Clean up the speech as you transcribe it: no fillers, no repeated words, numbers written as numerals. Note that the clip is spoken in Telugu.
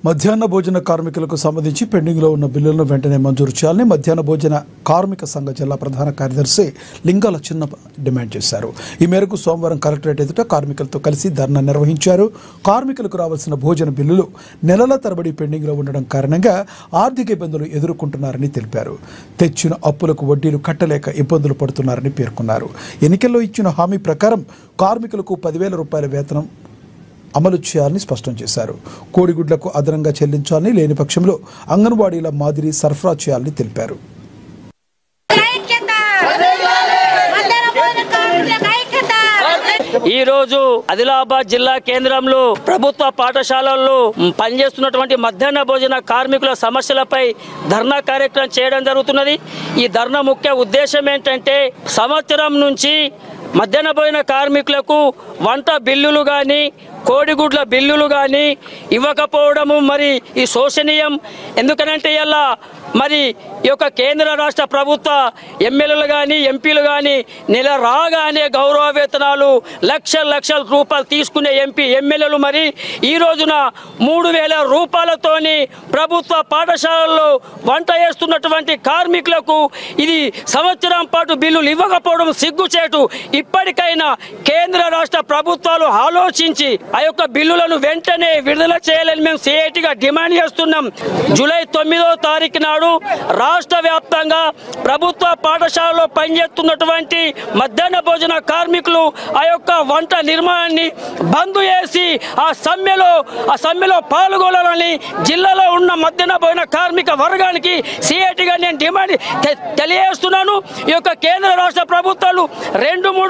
మధ్యాహ్న భోజన కార్మికులకు సంబంధించి పెండింగ్లో ఉన్న బిల్లులను వెంటనే మంజూరు చేయాలని మధ్యాహ్న భోజన కార్మిక సంఘ జిల్లా ప్రధాన కార్యదర్శి లింగాల చిన్న డిమాండ్ చేశారు. ఈ మేరకు సోమవారం కలెక్టరేట్ ఎదుట కార్మికులతో కలిసి ధర్నా నిర్వహించారు. కార్మికులకు రావాల్సిన భోజన బిల్లులు నెలల తరబడి పెండింగ్లో ఉండడం కారణంగా ఆర్థిక ఇబ్బందులు ఎదుర్కొంటున్నారని తెలిపారు. తెచ్చిన అప్పులకు వడ్డీలు కట్టలేక ఇబ్బందులు పడుతున్నారని పేర్కొన్నారు. ఎన్నికల్లో ఇచ్చిన హామీ ప్రకారం కార్మికులకు 10,000 రూపాయల వేతనం అమలు చేయాలని స్పష్టం చేశారు. కోడిగుడ్లకు అదనంగా చెల్లించాలని, లేని పక్షంలో అంగన్వాడీల మాదిరి సరఫరా చేయాలని తెలిపారు. ఈ రోజు ఆదిలాబాద్ జిల్లా కేంద్రంలో ప్రభుత్వ పాఠశాలల్లో పనిచేస్తున్నటువంటి మధ్యాహ్న భోజన కార్మికుల సమస్యలపై ధర్నా కార్యక్రమం చేయడం జరుగుతున్నది. ఈ ధర్నా ముఖ్య ఉద్దేశం ఏంటంటే, సంవత్సరం నుంచి మధ్యాహ్న భోజన కార్మికులకు వంట బిల్లులు కానీ కోడిగుడ్ల బిల్లులు కానీ ఇవ్వకపోవడము మరి ఈ శోచనీయం. ఎందుకనంటే ఇలా మరి ఈ యొక్క కేంద్ర రాష్ట్ర ప్రభుత్వ ఎమ్మెల్యేలు కానీ ఎంపీలు కానీ నెల రాగానే గౌరవ వేతనాలు లక్షల రూపాయలు తీసుకునే ఎమ్మెల్యేలు మరి ఈ రోజున 3,000 రూపాయలతోని ప్రభుత్వ పాఠశాలల్లో వంట చేస్తున్నటువంటి కార్మికులకు ఇది సంవత్సరం పాటు బిల్లులు ఇవ్వకపోవడం సిగ్గుచేటు. ఇప్పటికైనా కేంద్ర రాష్ట్ర ప్రభుత్వాలు ఆలోచించి ఆ యొక్క బిల్లులను వెంటనే విడుదల చేయాలని మేము సిఐటిగా డిమాండ్ చేస్తున్నాం. జూలై 9వ తారీఖు నాడు రాష్ట్ర వ్యాప్తంగా ప్రభుత్వ పాఠశాలలో పనిచేస్తున్నటువంటి మధ్యాహ్న భోజన కార్మికులు ఆ యొక్క వంట నిర్మాణాన్ని బంద్ చేసి ఆ సమ్మెలో పాల్గొనాలని జిల్లాలో ఉన్న మధ్యాహ్న భోజన కార్మిక వర్గానికి సిఐటిగా నేను డిమాండ్ తెలియజేస్తున్నాను. ఈ యొక్క కేంద్ర రాష్ట్ర ప్రభుత్వాలు 2-3